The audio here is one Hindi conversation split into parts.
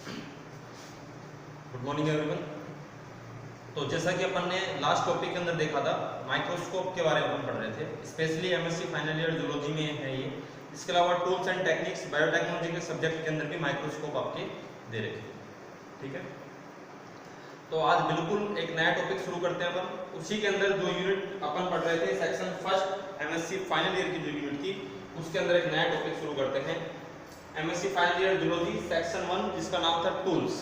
Good morning everyone. तो जैसा कि अपन ने लास्ट टॉपिक के अंदर देखा था, माइक्रोस्कोप के बारे में अपन पढ़ रहे थे, specially MSc final year zoology में है ये। इसके अलावा टूल्स एंड टेक्निक्स बायोटेक्नोलॉजी के सब्जेक्ट के अंदर भी माइक्रोस्कोप आपके दे रहे थे, ठीक है। तो आज बिल्कुल एक नया टॉपिक शुरू करते हैं अपन। उसी के अंदर जो यूनिट अपन पढ़ रहे थे, section first MSc final year की जो यूनिट थी, उसके अंदर एक नया टॉपिक शुरू करते हैं। MSc final year zoology section 1, जिसका नाम था टूल्स।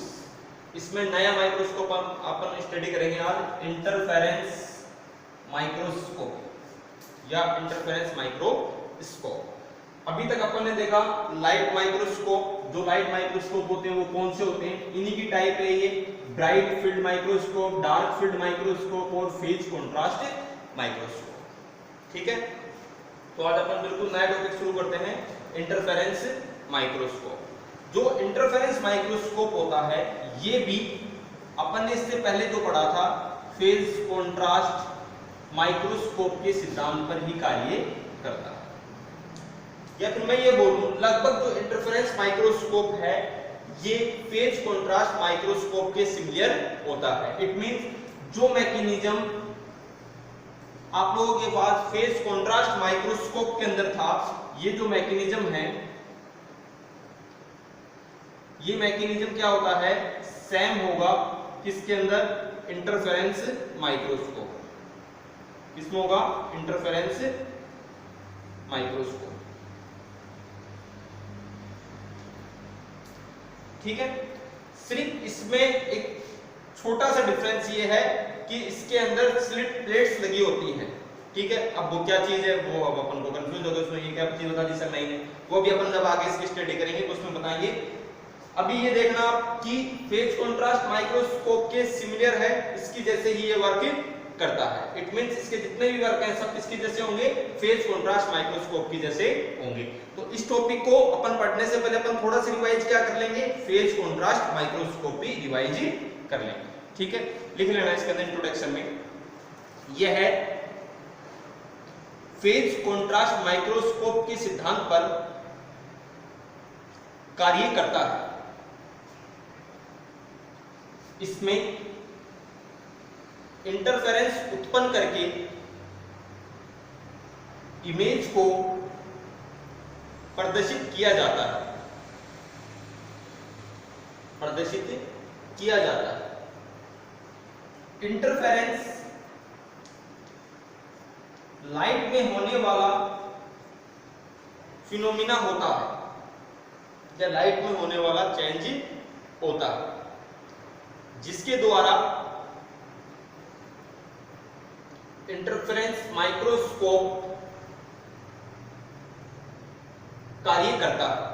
इसमें नया माइक्रोस्कोप अपन स्टडी करेंगे आज, इंटरफेरेंस माइक्रोस्कोप या इंटरफेरेंस माइक्रोस्कोप। अभी तक अपन ने देखा लाइट माइक्रोस्कोप। जो लाइट माइक्रोस्कोप होते हैं वो कौन से होते हैं, इन्हीं की टाइप है ये, bright field microscope, dark field microscope और फेज कंट्रास्ट माइक्रोस्कोप, ठीक है। तो आज अपन बिल्कुल नया टॉपिक शुरू करते हैं, इंटरफेरेंस माइक्रोस्कोप। जो इंटरफेरेंस माइक्रोस्कोप होता है, ये भी अपन ने इससे पहले जो पढ़ा था, फेज कंट्रास्ट माइक्रोस्कोप के सिद्धांत पर ही कार्य करता है। या फिर मैं ये बोलूं, लगभग जो इंटरफेरेंस माइक्रोस्कोप है ये फेज कंट्रास्ट माइक्रोस्कोप के सिमिलर होता है। इट मींस जो मैकेनिज्म आप लोगों के पास फेज कंट्रास्ट माइक्रोस्कोप के अंदर था, ये जो मैकेनिज्म है, ये मैकेनिज्म क्या होता है, सेम होगा किसके अंदर, इंटरफेरेंस माइक्रोस्कोप। किसमें होगा, इंटरफेरेंस माइक्रोस्कोप, ठीक है। सिर्फ इसमें एक छोटा सा डिफरेंस ये है कि इसके अंदर स्लिट प्लेट्स लगी होती हैं, ठीक है। अब वो क्या चीज है वो अब अपन को कंफ्यूज होगा, उसमें ये क्या चीज बता दी सर नहीं है, वो भी अपन जब आगे इसकी स्टडी करेंगे तो उसमें बताएंगे। अभी ये देखना कि फेज कंट्रास्ट माइक्रोस्कोप के सिमिलर है, इसकी जैसे ही ये वर्क करता है। इट मींस इसके जितने भी वर्क हैं सब किसके जैसे होंगे, फेज कंट्रास्ट माइक्रोस्कोप की जैसे होंगे। तो इस टॉपिक को अपन पढ़ने से पहले अपन थोड़ा सा रिवाइज क्या कर लेंगे, फेज कंट्रास्ट माइक्रोस्कोप भी रिवाइज कर लेंगे, ठीक है। लिख लेना इसके अंदर इंट्रोडक्शन में, यह है फेज कंट्रास्ट माइक्रोस्कोप के सिद्धांत पर कार्य करता है। इसमें इंटरफेरेंस उत्पन्न करके इमेज को प्रदर्शित किया जाता है, प्रदर्शित किया जाता है। इंटरफेरेंस लाइट में होने वाला फिनोमिना होता है, या लाइट में होने वाला चेंज होता है, जिसके द्वारा इंटरफेरेंस माइक्रोस्कोप कार्य करता है।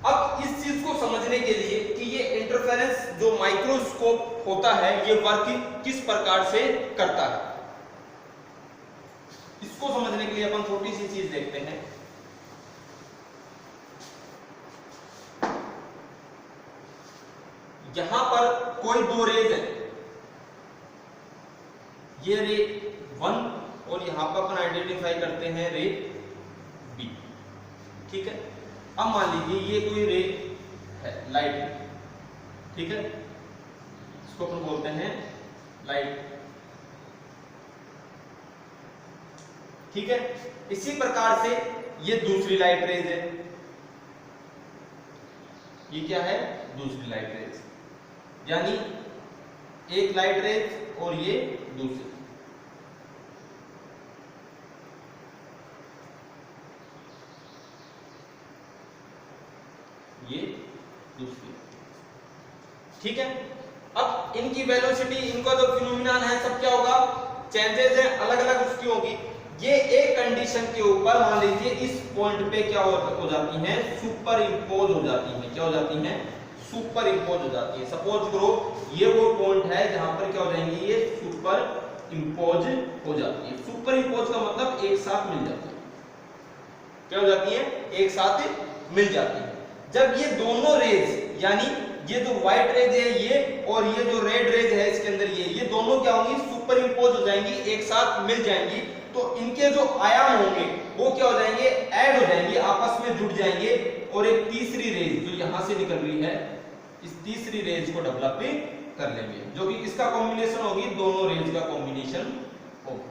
अब इस चीज को समझने के लिए कि ये इंटरफेरेंस जो माइक्रोस्कोप होता है ये वर्क किस प्रकार से करता है, इसको समझने के लिए अपन छोटी सी चीज देखते हैं। यहां पर कोई दो रेज है, ये रे 1 और यहां पर अपन आइडेंटिफाई करते हैं रे B, ठीक है। अब मान लीजिए ये कोई रे है लाइट, ठीक है, इसको अपन बोलते हैं लाइट, ठीक है। इसी प्रकार से ये दूसरी लाइट रेज है, ये क्या है, दूसरी लाइट रेज, यानी एक लाइट रेज और ये दूसरी, ये दूसरी, ठीक है। अब इनकी वेलोसिटी, इनका जो फिनोमिनन है सब क्या होगा, चेंजेस है, अलग अलग उसकी होगी। ये एक कंडीशन के ऊपर मान लीजिए इस पॉइंट पे क्या हो जाती हैं, सुपर इंपोज हो जाती हैं। क्या हो जाती हैं, सुपर इंपोज हो जाती है। सपोज करो ये वो पॉइंट है जहां पर क्या हो जाएंगी, ये सुपर इंपोज हो जाती है। सुपर इंपोज का मतलब एक साथ मिल जाती है, क्या हो जाती है, एक साथ मिल जाती है। जब ये दोनों रेज, यानी ये जो व्हाइट रेज है ये और ये जो रेड रेज है इसके अंदर ये दोनों क्या होंगी, सुपर इंपोज हो जाएंगी, एक साथ मिल जाएंगी। तो इनके जो आयाम होंगे वो क्या हो जाएंगे, ऐड हो जाएंगे, आपस में में जुड़ जाएंगे और एक तीसरी रेज जो यहां से निकल रही है, इस तीसरी रेज को डेवलप कर लेंगे, जो कि किसका कॉम्बिनेशन होगी, दोनों रेज का कॉम्बिनेशन होगा।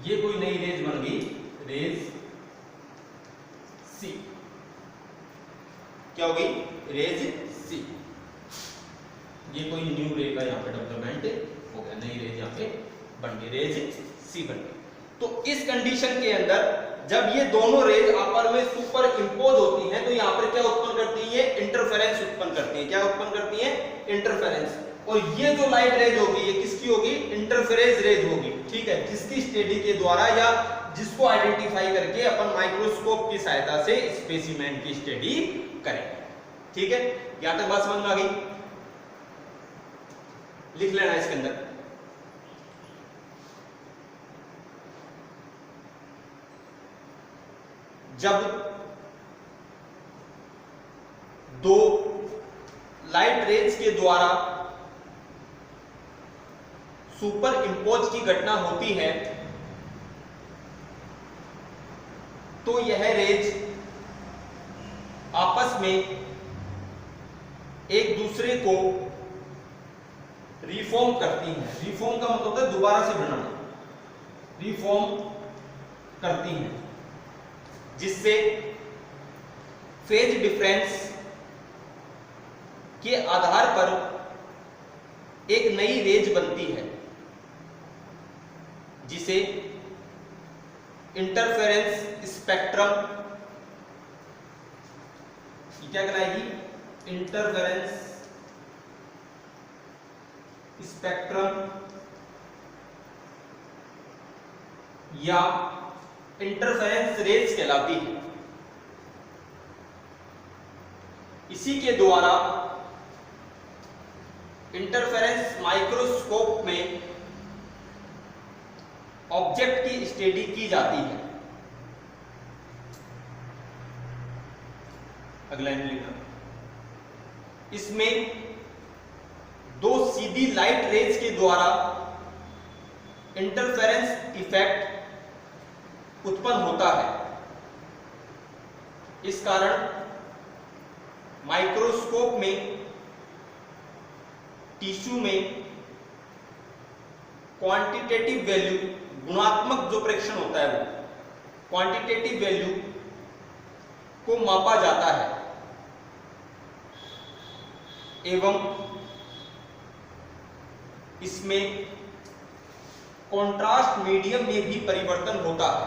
ये कोई नई रेज बन गई, रेज सी। क्या होगी, रेज सी। ये कोई न्यू रे का यहाँ पे डेवलपमेंट हो गया, नई रेज यहाँ पे बन गई, रेज सी बन गई। तो इस कंडीशन के अंदर जब ये दोनों रेज आपस में सुपर इंपोज होती हैं तो यहाँ पर क्या उत्पन्न करती है, इंटरफेरेंस उत्पन्न करती है। क्या उत्पन्न करती है, इंटरफेरेंस। और ये जो लाइट रेज होगी ये किसकी होगी, इंटरफेरेंस रेज होगी, ठीक है, जिसकी स्टडी के द्वारा या जिसको आइडेंटिफाई करके अपन माइक्रोस्कोप की सहायता से स्पेसिमेन की स्टडी करेंगे। ठीक है, यहां तक बात समझ में आ गई, लिख लेना इसके अंदर। जब दो लाइट रेज के द्वारा सुपर इंपोज की घटना होती है तो यह रेज आपस में एक दूसरे को रिफॉर्म करती हैं। रिफॉर्म का मतलब है दोबारा से बनाना, रिफॉर्म करती हैं, जिससे फेज डिफरेंस के आधार पर एक नई रेज बनती है जिसे इंटरफेरेंस स्पेक्ट्रम, क्या कहलाएगी, इंटरफेरेंस स्पेक्ट्रम या इंटरफेरेंस रेज कहलाती है। इसी के द्वारा इंटरफेरेंस माइक्रोस्कोप में ऑब्जेक्ट की स्टडी की जाती है। अगला लिखना, इसमें दो सीधी लाइट रेज के द्वारा इंटरफेरेंस इफेक्ट उत्पन्न होता है। इस कारण माइक्रोस्कोप में टिश्यू में क्वांटिटेटिव वैल्यू, गुणात्मक जो प्रेक्षण होता है वो क्वांटिटेटिव वैल्यू को मापा जाता है एवं इसमें कॉन्ट्रास्ट मीडियम में भी परिवर्तन होता है,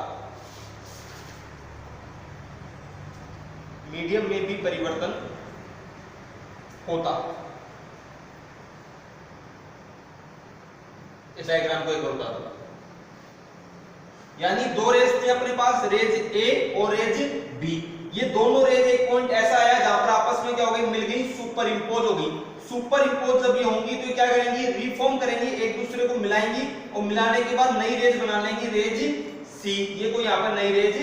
मीडियम में भी परिवर्तन होता है। इस डायग्राम को एक और बता दो, यानी दो रेज थे अपने पास, रेज ए और रेज बी। ये दोनों रेज एक पॉइंट ऐसा आया जहां पर आपस में क्या हो गई, मिल गई, सुपर इंपोज हो गई। सुपर इंपोज जब ये होंगी तो क्या करेंगी, रिफॉर्म करेंगी, एक दूसरे को मिलाएंगी और मिलाने के बाद नई रेज बना लेंगी, रेज सी। ये कोई यहाँ पर नई रेज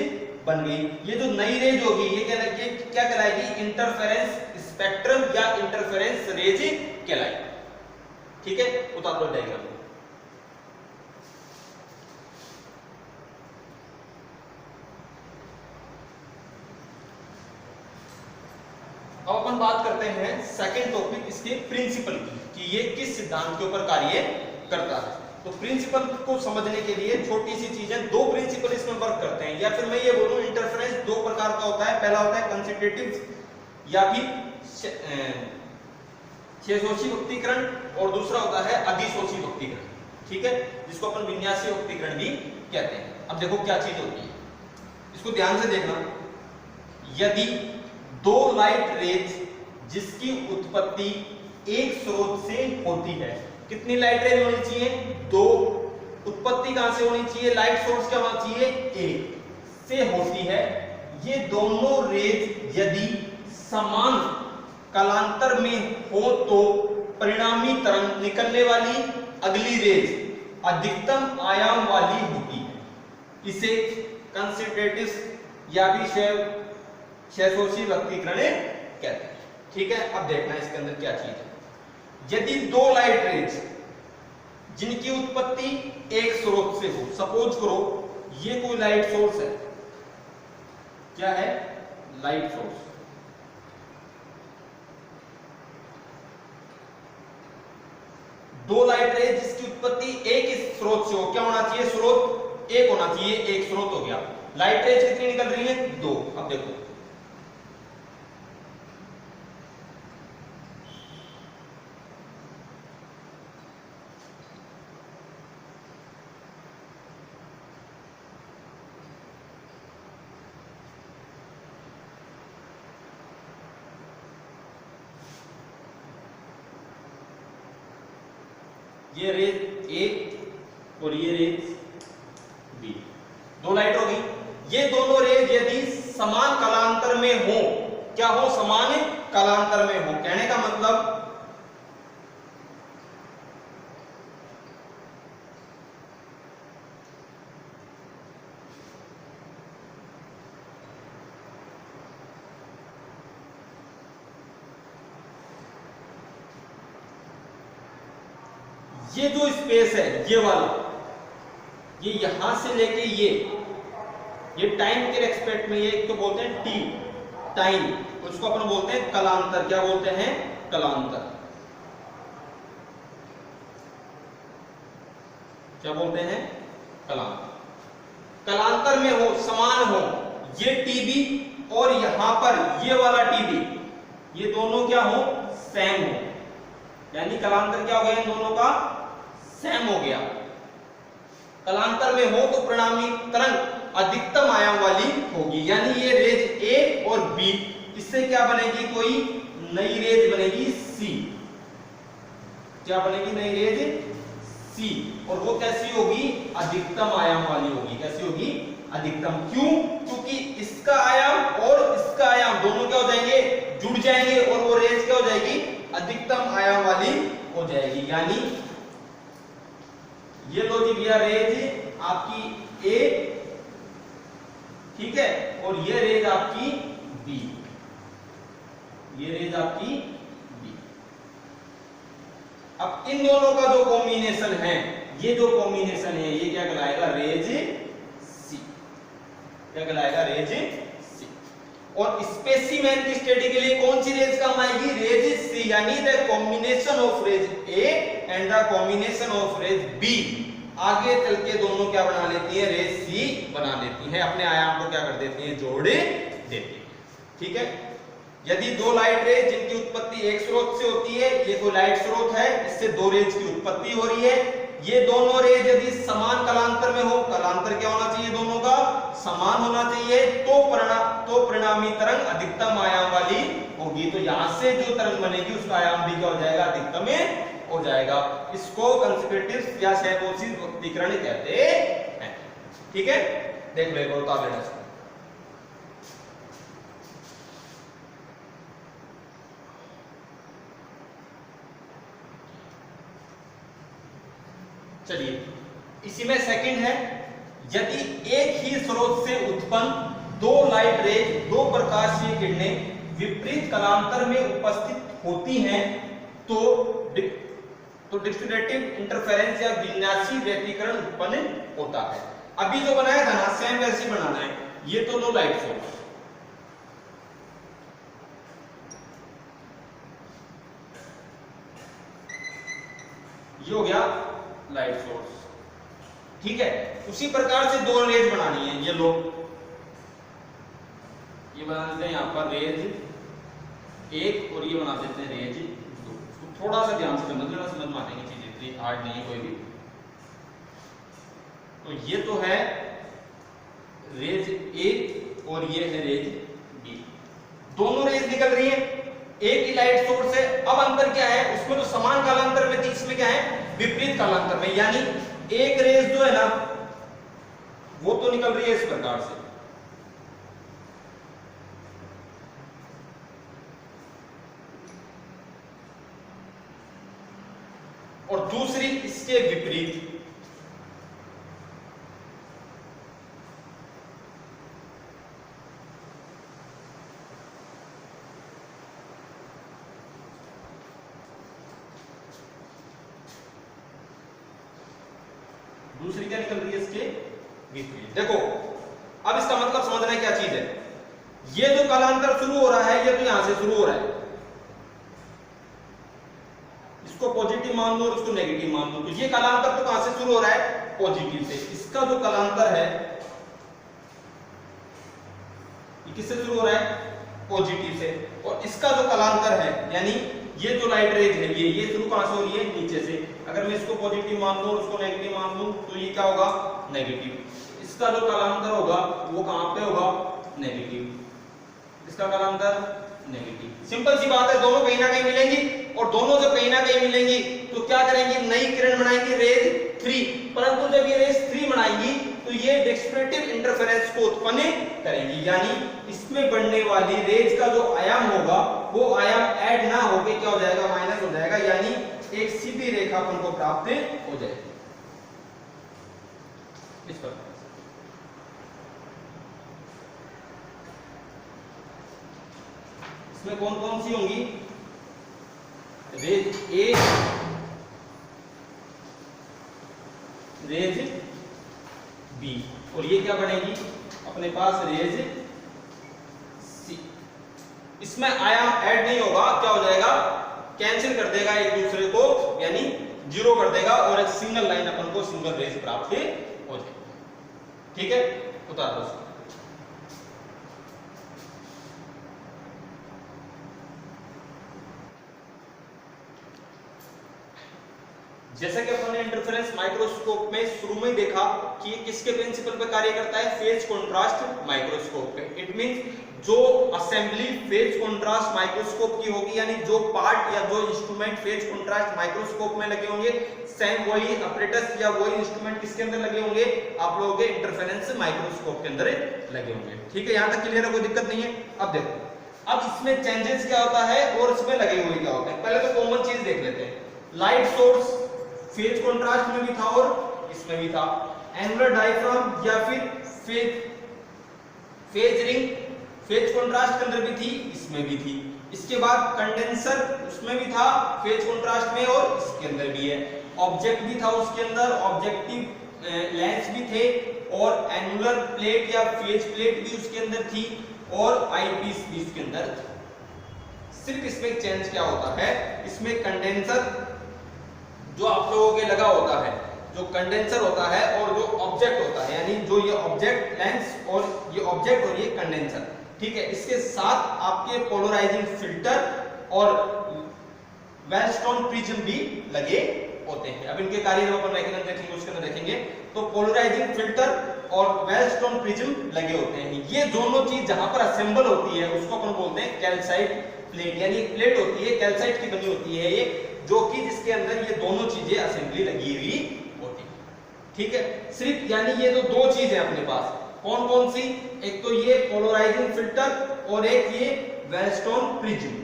बन गई। ये जो नई रेज होगी ये क्या कहलाएगी, इंटरफेरेंस स्पेक्ट्रम या इंटरफेरेंस रेज कहलाएगी। ठीक है, उतार दो डायग्राम। अब अपन बात करते हैं सेकंड टॉपिक इसके प्रिंसिपल की, कि ये किस सिद्धांत के ऊपर कार्य करता है। तो प्रिंसिपल को समझने के लिए छोटी सी चीजें, दो प्रिंसिपल इसमें वर्क करते हैं, या फिर मैं ये बोलूं इंटरफेरेंस दो प्रकार का होता है। पहला होता है कंसिस्टेटिव या फिर शेषोषी वक्रीकरण और दूसरा होता है अधिशोषी वक्रीकरण। ठीक है, जिसको अपन विन्यासी वक्रीकरण भी कहते हैं। अब देखो क्या चीज होती है, इसको ध्यान से देखना। यदि दो लाइट रेज जिसकी उत्पत्ति एक स्रोत से होती है, कितनी लाइट रेज होनी चाहिए, दो। उत्पत्ति कहां से होनी चाहिए, लाइट सोर्स क्या होना चाहिए, एक से होती है। ये दोनों रेज यदि समान कालांतर में हो तो परिणामी तरंग निकलने वाली अगली रेज अधिकतम आयाम वाली होती है। इसे कंसिस्टेटिव या भी शेषोषी वक्रीकरण कहते हैं। ठीक है, अब देखना इसके अंदर क्या चीज है। यदि दो लाइट रेज जिनकी उत्पत्ति एक स्रोत से हो, सपोज करो ये कोई लाइट सोर्स है, क्या है? Light source. दो लाइट रेज जिसकी उत्पत्ति एक स्रोत से हो, क्या होना चाहिए? स्रोत एक होना चाहिए, एक स्रोत हो गया। लाइट रेज कितनी निकल रही है? दो। अब देखो ये रेज ए और ये रेज बी, दो लाइट हो गई। ये दोनों रेज यदि समान कालांतर में हो, क्या हो? समान कालांतर में हो। कहने का मतलब ये जो स्पेस है ये वाला, ये यहां से लेके ये टाइम के रेस्पेक्ट में, ये एक तो बोलते हैं टी टाइम, उसको अपन बोलते हैं कालांतर। क्या बोलते हैं? कालांतर। क्या बोलते हैं? कालांतर। कालांतर में हो, समान हो, ये टीबी और यहां पर ये वाला टीबी, ये दोनों क्या हो? सेम हो। यानी कालांतर क्या हो गया? इन दोनों का सेम हो गया। कालांतर में हो तो परिणामी तरंग अधिकतम आयाम वाली होगी। यानी ये रेज ए और बी, इससे क्या बनेगी? कोई नई रेज बनेगी सी। क्या बनेगी? नई रेज सी। और वो कैसी होगी? अधिकतम आयाम वाली होगी। कैसी होगी? अधिकतम। क्यों? क्योंकि इसका आयाम और इसका आयाम दोनों क्या हो जाएंगे? जुड़ जाएंगे और वो रेज क्या हो जाएगी? अधिकतम आयाम वाली हो जाएगी। यानी ये लो जी भैया रेज आपकी ए, ठीक है, और ये रेज आपकी बी, ये रेज आपकी बी। अब इन दोनों का जो कॉम्बिनेशन है, ये जो कॉम्बिनेशन है, ये क्या कहलाएगा? रेज सी। क्या कहलाएगा? रेज सी। और स्पेसिमेन की स्टडी के लिए कौन सी रेज काम आएगी? Rays C. यानी the combination of rays A and the combination of rays B आगे चल के दोनों क्या बना लेती है? रेज सी बना लेती है। अपने आयाम को क्या कर देती है? जोड़ देती है। ठीक है। यदि दो लाइट रेज जिनकी उत्पत्ति एक स्रोत से होती है, ये कोई लाइट स्रोत है, इससे दो रेज की उत्पत्ति हो रही है, ये दोनों रेज यदि समान कालांतर में हो, कालांतर क्या होना चाहिए? दोनों का समान होना चाहिए, तो परिणामी तरंग अधिकतम आयाम वाली होगी। तो यहां से जो तरंग बनेगी उसका आयाम भी क्या हो जाएगा? अधिकतम हो जाएगा। इसको कंसेक्यूटिव या सहपोषी वक्रीकरण कहते हैं। ठीक है, देख लो एक उतार लेना। चलिए इसी में सेकंड है, यदि एक ही स्रोत से उत्पन्न दो लाइट रेज, दो प्रकाशीय किरणें विपरीत कालांतर में उपस्थित होती हैं तो डिस्ट्रीब्यूटिव इंटरफेरेंस या विन्यासी व्यतिकरण उत्पन्न होता है। अभी जो बनाया था ना, सेम वैसे बनाना है। ये तो लो लाइट सोर्स, ये हो गया लाइट सोर्स, ठीक है। उसी प्रकार से दो रेज बनानी है। ये लो, ये बना देते हैं यहां पर रेज एक और ये बना देते हैं रेज दो। तो थोड़ा सा ध्यान से समझ लेना, समझ में आने की चीज इतनी हार्ड नहीं है कोई भी। तो ये तो है रेज एक और ये है रेज बी, दोनों रेज निकल रही है, एक ही लाइट सोर्स है। अब अंतर क्या है? उसमें तो समान कालांतर में थी, इसमें क्या है? विपरीत कालांतर में। यानी एक रेज जो है ना वो तो निकल रही है इस प्रकार से, और दूसरी इसके विपरीत। दूसरी क्या निकल रही है? इसके विपरीत। देखो अब इसका मतलब समझना है क्या चीज है। ये जो कालांतर शुरू हो रहा है ये तो यहां से शुरू हो रहा है, इसको पॉजिटिव मान लो और इसको नेगेटिव मान लो, तो ये कालांतर तो कहां से शुरू हो रहा है, पॉजिटिव से। इसका जो कालांतर है ये किससे शुरू हो रहा है, पॉजिटिव से। और इसका जो कालांतर है यानी ये जो लाइट रेज है ये शुरू कहां से हो रही है, नीचे से। अगर मैं इसको पॉजिटिव मान लूं और उसको नेगेटिव मान लूं तो ये क्या होगा, नेगेटिव। इसका जो कालांतर होगा वो कहां पे होगा, नेगेटिव। इसका कालांतर नेगेटिव। सिंपल सी बात है, दोनों कहीं ना कहीं मिलेंगी और दोनों जब कहीं ना कहीं मिलेंगी तो क्या करेंगी, नई किरण बनाएंगी रेज 3। परंतु जब ये रेज 3 बनाएंगी तो ये डिस्क्रिप्टिव इंटरफेरेंस को उत्पन्न करेंगी, यानी इसमें बढ़ने वाली रेज का जो आयाम होगा वो आयाम ऐड ना होके क्या हो जाएगा, माइनस हो जाएगा, यानी एक सीधी रेखा अपन को प्राप्त हो जाएगी इस प्रकार। इसमें कौन कौन सी होंगी, रेज ए, रेज बी, और ये क्या बनेगी अपने पास, रेज सी। इसमें आयाम ऐड नहीं होगा, क्या हो जाएगा, कैंसिल कर देगा एक दूसरे को, यानी जीरो कर देगा और एक सिंगल लाइन अपन को सिंगल रेज प्राप्त हो जाएगी। ठीक है, उतार दो। जैसा कि अपन ने इंटरफेरेंस माइक्रोस्कोप में शुरू में देखा कि ये किसके प्रिंसिपल पे कार्य करता है, फेज कंट्रास्ट माइक्रोस्कोप पे। इट मींस जो असेंबली फेज कंट्रास्ट माइक्रोस्कोप की होगी, यानी जो पार्ट या जो इंस्ट्रूमेंट फेज कंट्रास्ट माइक्रोस्कोप में लगे होंगे, सेम वही अपरेटस या वही इंस्ट्रूमेंट किसके अंदर लगे होंगे, आप लोगों के इंटरफेरेंस माइक्रोस्कोप के अंदर लगे होंगे। ठीक है, यहां तक क्लियर है, कोई दिक्कत नहीं है। अब देखो, अब इसमें चेंजेस क्या होता है और इसमें लगे हुए क्या होते हैं। पहले तो कॉमन चीज देख लेते हैं, लाइट सोर्स फेज कंट्रास्ट में भी था और इसमें भी था। एंगुलर डायफ्राम या फिर फेज रिंग फेज कंट्रास्ट के अंदर भी थी, इसमें भी थी। इसके बाद कंडेंसर उसमें भी था फेज कंट्रास्ट में और इसके अंदर भी है। ऑब्जेक्ट भी था उसके अंदर, ऑब्जेक्टिव लेंस भी थे, और एंगुलर प्लेट या फेज प्लेट भी उसके अंदर थी, और आईपीस भी इसके अंदर थी। सिर्फ इसमें चेंज क्या होता है, इसमें कंडेंसर जो आप लोगों के लगा होता है, जो कंडेंसर होता है और जो ऑब्जेक्ट होता है, यानी जो ये ऑब्जेक्ट लेंस और ये ऑब्जेक्ट और ये कंडेंसर, ठीक है, इसके साथ आपके पोलराइजिंग फिल्टर और वेलस्टोन प्रिज्म भी लगे होते हैं। अब इनके कार्य जो अपन देखेंगे उसके अंदर देखेंगे, तो पोलराइजिंग फिल्टर और वेलस्टोन प्रिज्म लगे होते हैं। ये दोनों चीज जहां पर असेंबल होती है उसको अपन बोलते हैं कैल्साइट प्लेट, यानी एक प्लेट होती है कैल्साइट की बनी होती है ये, जो कि जिसके अंदर ये दोनों चीजें असेंबली लगी हुई होती है। ठीक है, सिर्फ यानी ये तो दो चीजें अपने पास, कौन कौन सी, एक तो ये पोलराइजिंग फिल्टर और एक ये वेलस्टोन प्रिज्म।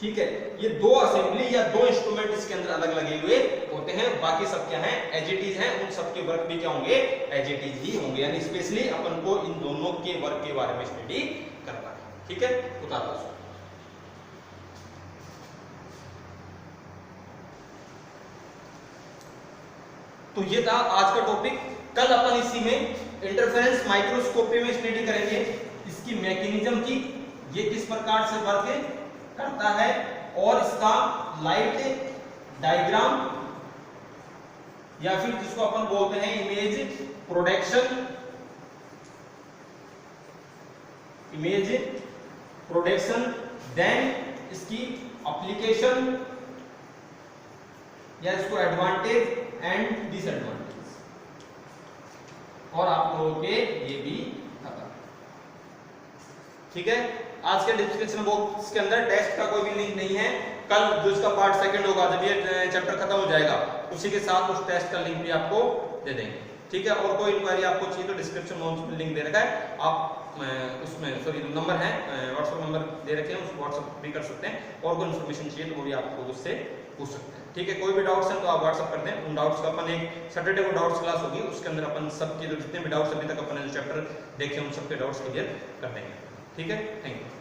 ठीक है, ये दो असेंबली या दो इंस्ट्रूमेंट इसके अंदर अलग लगे हुए होते हैं, बाकी सब क्या है, एज इट इज है। उन सब के वर्क भी क्या होंगे, एज इट इज ही होंगे, यानी स्पेशली अपन को इन दोनों के वर्क के बारे में स्टडी करना है। ठीक है, उतार दो। तो ये था आज का टॉपिक। कल अपन इसी में इंटरफेरेंस माइक्रोस्कोपी में स्टडी करेंगे, इसकी मैकेनिज्म की, ये किस प्रकार से वर्क करता है, और इसका लाइट डायग्राम या फिर जिसको अपन बोलते हैं image production, image production, then इसकी एप्लीकेशन या इसको एडवांटेज एंड डिसएडवांटेज, और आप लोगों के ये भी खत्म। ठीक है, आज के डिस्क्रिप्शन बॉक्स के अंदर टेस्ट का कोई भी लिंक नहीं है। कल जो इसका पार्ट सेकंड होगा, जब ये चैप्टर खत्म हो जाएगा, उसी के साथ उस टेस्ट का लिंक भी आपको दे देंगे। ठीक है, और कोई इंक्वायरी आपको चाहिए तो डिस्क्रिप्शन बॉक्स में लिंक दे रखा है, आप उसमें सॉरी नंबर है, व्हाट्सएप नंबर दे रखे हैं, उसको व्हाट्सएप भी कर सकते हैं, और कोई इन्फॉर्मेशन चाहिए तो वो भी आपको उससे पूछ सकते हैं। ठीक है, कोई भी डाउट्स है तो आप व्हाट्सएप कर दें। उन डाउट्स का अपन एक सैटरडे को डाउट्स क्लास होगी, उसके अंदर अपन सबके जो जितने भी डाउट्स अभी तक अपन ने चैप्टर देखे उन सबके डाउट्स क्लियर कर देंगे। ठीक है, थैंक यू।